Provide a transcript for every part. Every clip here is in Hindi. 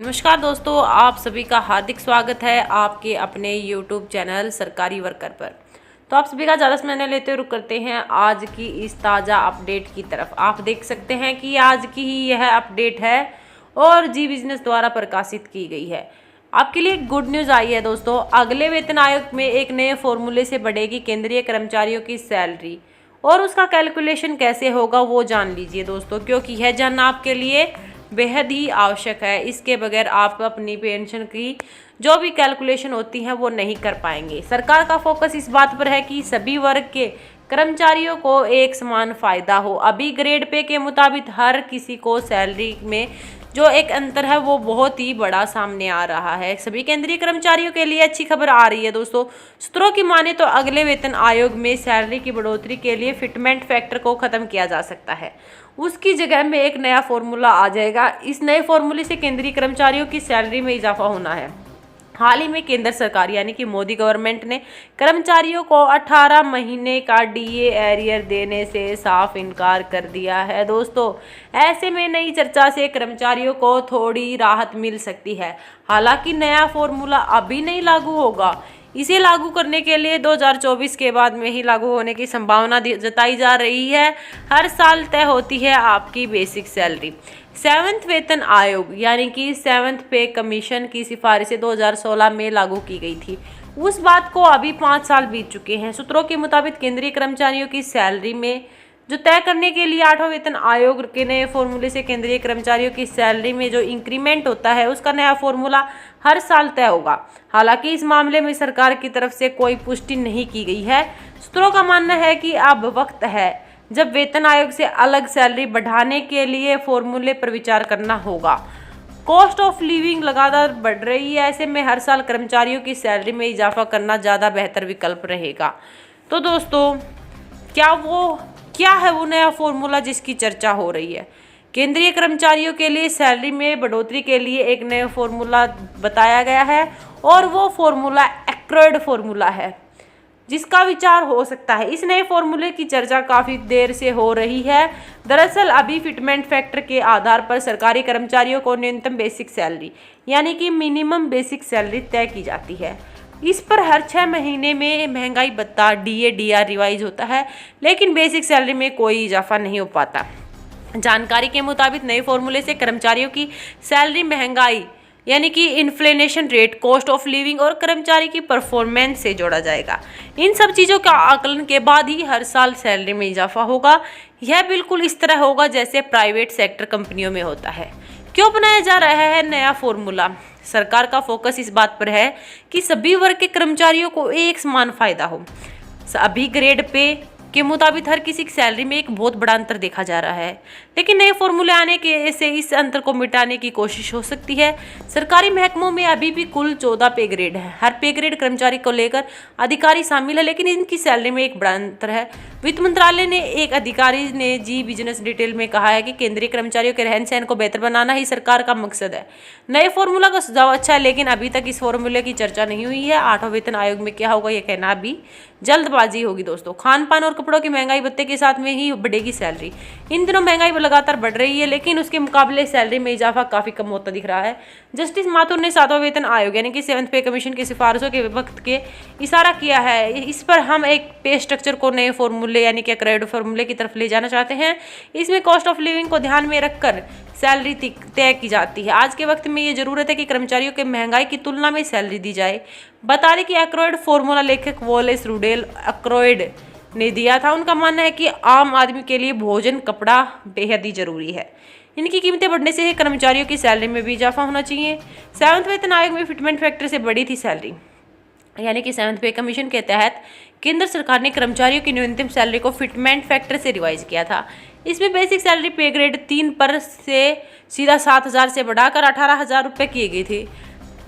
नमस्कार दोस्तों, आप सभी का हार्दिक स्वागत है आपके अपने YouTube चैनल सरकारी वर्कर पर। तो आप सभी का ज़्यादा समय न लेते हुए रुक करते हैं आज की इस ताज़ा अपडेट की तरफ। आप देख सकते हैं कि आज की ही यह अपडेट है और जी बिजनेस द्वारा प्रकाशित की गई है। आपके लिए गुड न्यूज़ आई है दोस्तों। अगले वेतन आयोग में एक नए फॉर्मूले से बढ़ेगी केंद्रीय कर्मचारियों की सैलरी और उसका कैलकुलेशन कैसे होगा वो जान लीजिए दोस्तों, क्योंकि यह जानना आपके लिए बेहद ही आवश्यक है। इसके बगैर आप अपनी पेंशन की जो भी कैलकुलेशन होती है वो नहीं कर पाएंगे। सरकार का फोकस इस बात पर है कि सभी वर्ग के कर्मचारियों को एक समान फायदा हो। अभी ग्रेड पे के मुताबिक हर किसी को सैलरी में जो एक अंतर है वो बहुत ही बड़ा सामने आ रहा है। सभी केंद्रीय कर्मचारियों के लिए अच्छी खबर आ रही है दोस्तों। सूत्रों की माने तो अगले वेतन आयोग में सैलरी की बढ़ोतरी के लिए फिटमेंट फैक्टर को खत्म किया जा सकता है। उसकी जगह में एक नया फॉर्मूला आ जाएगा। इस नए फॉर्मूले से केंद्रीय कर्मचारियों की सैलरी में इजाफा होना है। हाल ही में केंद्र सरकार यानी कि मोदी गवर्नमेंट ने कर्मचारियों को 18 महीने का डीए एरियर देने से साफ इनकार कर दिया है दोस्तों। ऐसे में नई चर्चा से कर्मचारियों को थोड़ी राहत मिल सकती है। हालांकि नया फॉर्मूला अभी नहीं लागू होगा। इसे लागू करने के लिए 2024 के बाद में ही लागू होने की संभावना जताई जा रही है। हर साल तय होती है आपकी बेसिक सैलरी। 7वें वेतन आयोग यानी कि 7th पे कमीशन की सिफारिशें 2016 में लागू की गई थी। उस बात को अभी 5 साल बीत चुके हैं। सूत्रों के मुताबिक केंद्रीय कर्मचारियों की सैलरी में जो तय करने के लिए 8वां वेतन आयोग के नए फॉर्मूले से केंद्रीय कर्मचारियों की सैलरी में जो इंक्रीमेंट होता है उसका नया फॉर्मूला हर साल तय होगा। हालांकि इस मामले में सरकार की तरफ से कोई पुष्टि नहीं की गई है। सूत्रों का मानना है कि अब वक्त है जब वेतन आयोग से अलग सैलरी बढ़ाने के लिए फॉर्मूले पर विचार करना होगा। कॉस्ट ऑफ लिविंग लगातार बढ़ रही है। ऐसे में हर साल कर्मचारियों की सैलरी में इजाफा करना ज़्यादा बेहतर विकल्प रहेगा। तो दोस्तों, क्या है वो नया फॉर्मूला जिसकी चर्चा हो रही है? केंद्रीय कर्मचारियों के लिए सैलरी में बढ़ोतरी के लिए एक नया फॉर्मूला बताया गया है और वो फॉर्मूला एक्रोइड फॉर्मूला है जिसका विचार हो सकता है। इस नए फॉर्मूले की चर्चा काफ़ी देर से हो रही है। दरअसल अभी फिटमेंट फैक्टर के आधार पर सरकारी कर्मचारियों को न्यूनतम बेसिक सैलरी यानी कि मिनिमम बेसिक सैलरी तय की जाती है। इस पर हर 6 महीने में महंगाई भत्ता डीए डीआर रिवाइज होता है, लेकिन बेसिक सैलरी में कोई इजाफा नहीं हो पाता। जानकारी के मुताबिक नए फॉर्मूले से कर्मचारियों की सैलरी महंगाई यानी कि inflation rate, cost of living और कर्मचारी की परफॉर्मेंस से जोड़ा जाएगा। इन सब चीज़ों का आकलन के बाद ही हर साल सैलरी में इजाफा होगा। यह बिल्कुल इस तरह होगा जैसे प्राइवेट सेक्टर कंपनियों में होता है। क्यों बनाया जा रहा है नया फॉर्मूला? सरकार का फोकस इस बात पर है कि सभी वर्ग के कर्मचारियों को एक समान फायदा हो। अभी ग्रेड पे के मुताबिक हर किसी की सैलरी में एक बहुत बड़ा अंतर देखा जा रहा है, लेकिन नए फॉर्मूले आने के से इस अंतर को मिटाने की कोशिश हो सकती है। सरकारी महकमों में अभी भी कुल 14 पे ग्रेड है। हर पे ग्रेड कर्मचारी को लेकर अधिकारी शामिल है, लेकिन इनकी सैलरी में एक बड़ा अंतर है। वित्त मंत्रालय ने एक अधिकारी ने जी बिजनेस डिटेल में कहा है कि केंद्रीय कर्मचारियों के रहन सहन को बेहतर बनाना ही सरकार का मकसद है। नए फॉर्मूला का सुझाव अच्छा है, लेकिन अभी तक इस फॉर्मूले की चर्चा नहीं हुई है। 8वां वेतन आयोग में क्या होगा ये कहना भी जल्दबाजी होगी दोस्तों। खान पान और कपड़ों की महंगाई भत्ते के साथ में ही बढ़ेगी सैलरी। इन दिनों महंगाई लगातार बढ़ रही है, लेकिन उसके मुकाबले सैलरी में इजाफा काफी कम होता दिख रहा है। जस्टिस माथुर ने 7वां वेतन आयोग यानी कि 7th पे कमीशन की सिफारिशों के वक्त के इशारा किया है। इस पर हम एक पे स्ट्रक्चर को नए फॉर्मूले यानी कि क्रेडिट फॉर्मूले की तरफ ले जाना चाहते हैं। इसमें कॉस्ट ऑफ लिविंग को ध्यान में रखकर सैलरी तय की जाती है। आज के वक्त में ये जरूरत है कि कर्मचारियों के महंगाई की तुलना में सैलरी दी जाए। बता दें कि एक्रोइड फॉर्मूला लेखक वॉलेस रूडेल एक्रोइड ने दिया था। उनका मानना है कि आम आदमी के लिए भोजन कपड़ा बेहद ही जरूरी है। इनकी कीमतें बढ़ने से कर्मचारियों की सैलरी में भी इजाफा होना चाहिए। 7वें वेतन आयोग में फिटमेंट फैक्टर से बढ़ी थी सैलरी यानी कि 7th पे कमीशन के तहत केंद्र सरकार ने कर्मचारियों की न्यूनतम सैलरी को फिटमेंट फैक्टर से रिवाइज किया था। इसमें बेसिक सैलरी पे ग्रेड 3 पर से सीधा 7,000 से बढ़ाकर 18,000 रुपये की गई थी,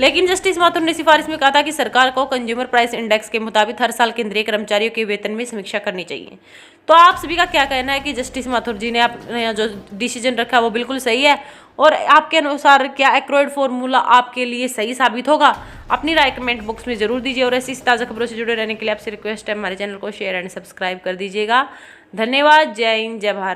लेकिन जस्टिस माथुर ने सिफारिश में कहा था कि सरकार को कंज्यूमर प्राइस इंडेक्स के मुताबिक हर साल केंद्रीय कर्मचारियों के वेतन में समीक्षा करनी चाहिए। तो आप सभी का क्या कहना है कि जस्टिस माथुर जी ने अपने जो डिसीजन रखा वो बिल्कुल सही है? और आपके अनुसार क्या एक्रोइड फॉर्मूला आपके लिए सही साबित होगा? अपनी राय कमेंट बॉक्स में जरूर दीजिए और ऐसी ताज़ा खबरों से जुड़े रहने के लिए आपसे रिक्वेस्ट है हमारे चैनल को शेयर एंड सब्सक्राइब कर दीजिएगा। धन्यवाद। जय हिंद, जय भारत।